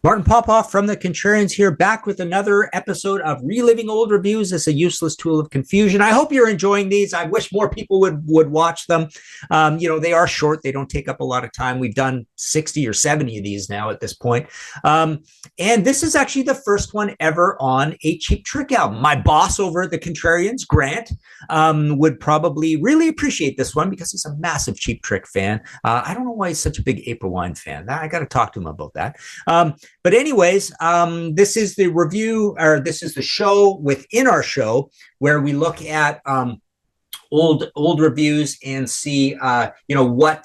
Martin Popoff from the Contrarians here, back with another episode of Reliving Old Reviews as a useless tool of confusion. I hope you're enjoying these. I wish more people would watch them. They are short. They don't take up a lot of time. We've done 60 or 70 of these now at this point. And this is actually the first one ever on a Cheap Trick album. My boss over at the Contrarians, Grant, would probably really appreciate this one because he's a massive Cheap Trick fan. I don't know why he's such a big April Wine fan. I got to talk to him about that. But anyways, this is the review, or this is the show within our show where we look at old reviews and see what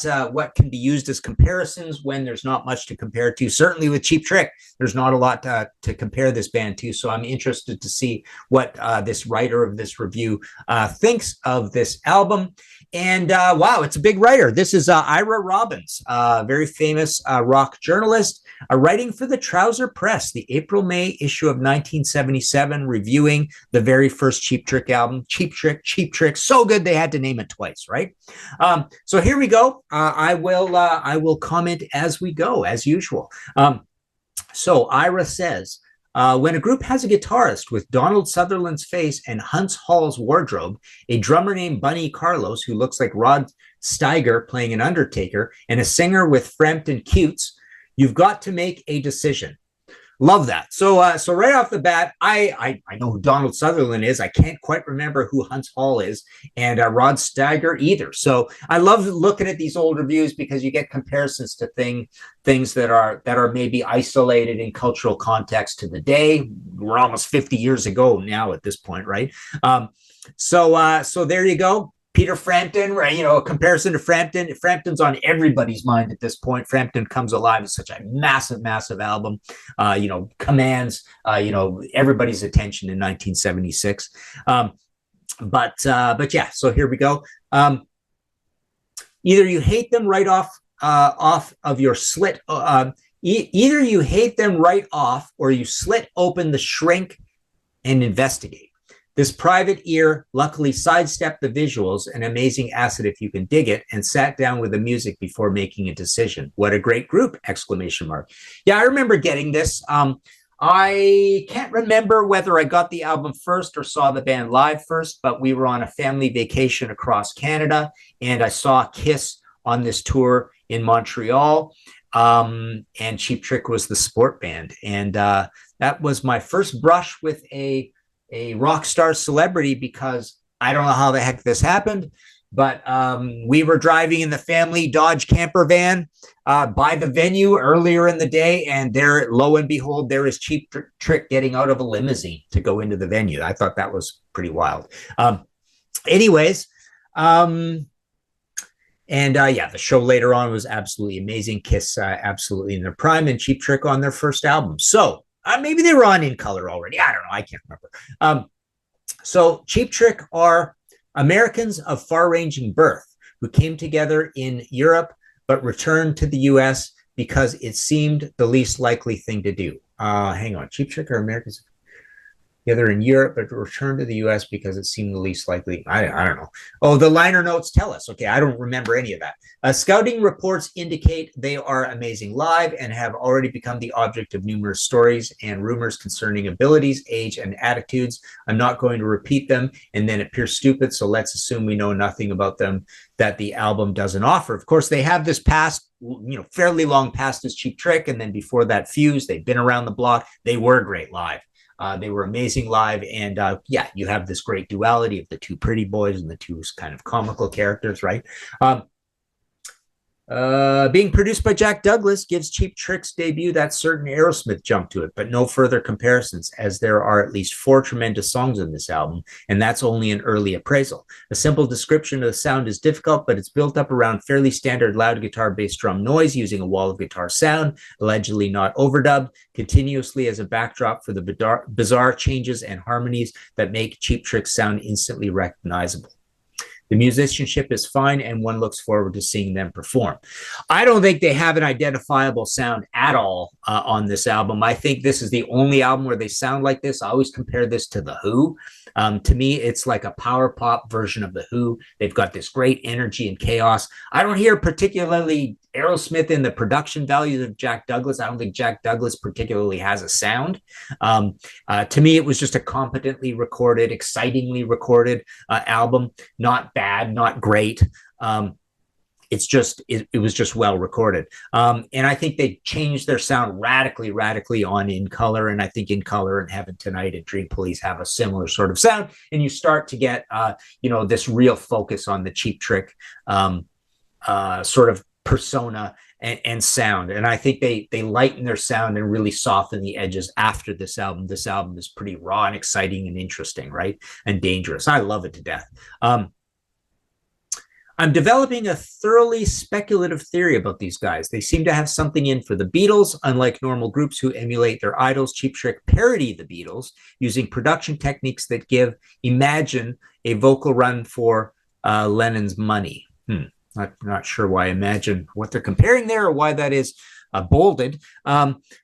can be used as comparisons when there's not much to compare to. Certainly with Cheap Trick, there's not a lot to compare this band to. So I'm interested to see what this writer of this review thinks of this album. And wow, it's a big writer. This is Ira Robbins, very famous rock journalist, writing for the Trouser Press, the April-May issue of 1977, reviewing the very first Cheap Trick album. Cheap Trick, so good they had to name it twice, right? So here we go. I will comment as we go, as usual. So Ira says, when a group has a guitarist with Donald Sutherland's face and Huntz Hall's wardrobe, a drummer named Bunny Carlos who looks like Rod Steiger playing an Undertaker, and a singer with Frampton Cutes, you've got to make a decision. Love that. So right off the bat, I know who Donald Sutherland is. I can't quite remember who Huntz Hall is, and Rod Steiger either. So I love looking at these old reviews because you get comparisons to things that are maybe isolated in cultural context to the day. We're almost 50 years ago now at this point, right? So there you go. Peter Frampton, right? A comparison to Frampton. Frampton's on everybody's mind at this point. Frampton Comes Alive is such a massive, massive album. Commands everybody's attention in 1976. But yeah. So here we go. Either you hate them right off of your slit. Either you hate them right off, or you slit open the shrink and investigate. This private ear luckily sidestepped the visuals, an amazing asset if you can dig it, and sat down with the music before making a decision. What a great group! ! Yeah, I remember getting this. I can't remember whether I got the album first or saw the band live first, but we were on a family vacation across Canada, and I saw Kiss on this tour in Montreal, and Cheap Trick was the support band. And that was my first brush with a rock star celebrity, because I don't know how the heck this happened, but we were driving in the family Dodge camper van by the venue earlier in the day, and there, lo and behold, there is Cheap Trick getting out of a limousine to go into the venue. I thought that was pretty wild. Anyways, the show later on was absolutely amazing. Kiss absolutely in their prime, and Cheap Trick on their first album. So maybe they were on In Color already. I don't know. I can't remember. So Cheap Trick are Americans of far-ranging birth who came together in Europe but returned to the U.S. because it seemed the least likely thing to do. Hang on. Cheap Trick are Americans together in Europe but returned to the U.S. because it seemed the least likely. I don't know. Oh, the liner notes tell us. Okay, I don't remember any of that. Scouting reports indicate they are amazing live and have already become the object of numerous stories and rumors concerning abilities, age, and attitudes. I'm not going to repeat them and then appear stupid, so let's assume we know nothing about them that the album doesn't offer. Of course, they have this past, fairly long past as Cheap Trick, and then before that, Fuse. They've been around the block. They were great live. They were amazing live, and you have this great duality of the two pretty boys and the two kind of comical characters, right? Being produced by Jack Douglas gives Cheap Trick's debut that certain Aerosmith jump to it, but no further comparisons, as there are at least 4 tremendous songs on this album, and that's only an early appraisal. A simple description of the sound is difficult, but it's built up around fairly standard loud guitar, bass, drum noise using a wall of guitar sound, allegedly not overdubbed, continuously as a backdrop for the bizarre changes and harmonies that make Cheap Trick sound instantly recognizable. The musicianship is fine, and one looks forward to seeing them perform. I don't think they have an identifiable sound at all on this album. I think this is the only album where they sound like this. I always compare this to The Who. To me, it's like a power pop version of The Who. They've got this great energy and chaos. I don't hear particularly Aerosmith in the production values of Jack Douglas. I don't think Jack Douglas particularly has a sound. To me, it was just a competently recorded, excitingly recorded album. Not bad, not great. It was just well recorded. And I think they changed their sound radically on In Color. And I think In Color and Heaven Tonight and Dream Police have a similar sort of sound. And you start to get, this real focus on the Cheap Trick sort of persona and sound. And I think they lighten their sound and really soften the edges after this album. This album is pretty raw and exciting and interesting, right? And dangerous. I love it to death. I'm developing a thoroughly speculative theory about these guys. They seem to have something in for the Beatles. Unlike normal groups who emulate their idols, Cheap Trick parody the Beatles using production techniques that give Imagine a vocal run for Lennon's Money. Not sure why Imagine what they're comparing there or why that is bolded.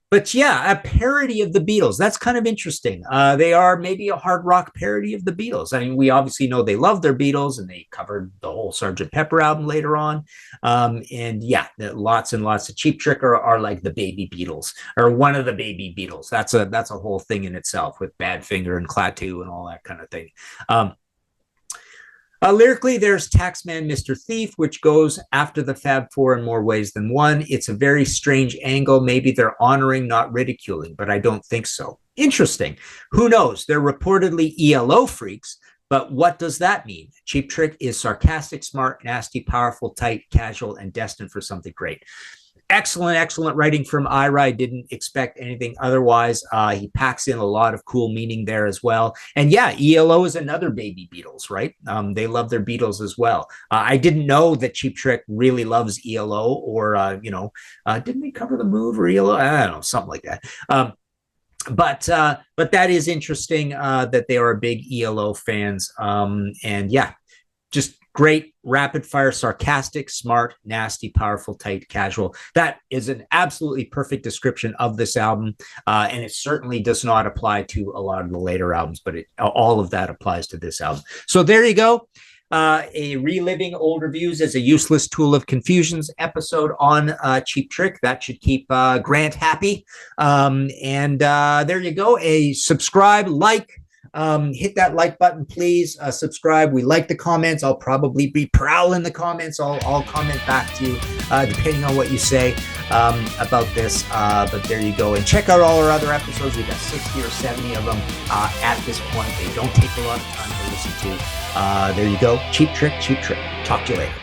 But yeah, a parody of the Beatles. That's kind of interesting. They are maybe a hard rock parody of the Beatles. I mean, we obviously know they love their Beatles and they covered the whole Sgt. Pepper album later on. And yeah, lots and lots of Cheap Trick are like the baby Beatles or one of the baby Beatles. That's a whole thing in itself with Badfinger and Klaatu and all that kind of thing. Lyrically, there's Taxman Mr. Thief, which goes after the Fab Four in more ways than one. It's a very strange angle. Maybe they're honoring, not ridiculing, but I don't think so. Interesting. Who knows? They're reportedly ELO freaks, but what does that mean? Cheap Trick is sarcastic, smart, nasty, powerful, tight, casual, and destined for something great. Excellent writing from Ira. I didn't expect anything otherwise. He packs in a lot of cool meaning there as well. And yeah, ELO is another baby Beatles, right? They love their Beatles as well. I didn't know that Cheap Trick really loves ELO or, didn't they cover The Move or ELO? I don't know, something like that. But that is interesting that they are big ELO fans. And yeah, just great, rapid fire, sarcastic, smart, nasty, powerful, tight, casual. That is an absolutely perfect description of this album. And it certainly does not apply to a lot of the later albums, but all of that applies to this album. So there you go. A Reliving Old Reviews as a Useless Tool of Confusions episode on Cheap Trick. That should keep Grant happy. And there you go. A subscribe, like, hit that like button, please. Subscribe. We like the comments. I'll probably be prowling the comments. I'll comment back to you depending on what you say about this. But there you go. And check out all our other episodes. We've got 60 or 70 of them at this point. They don't take a lot of time to listen to. There you go. Cheap Trick, Cheap Trick. Talk to you later.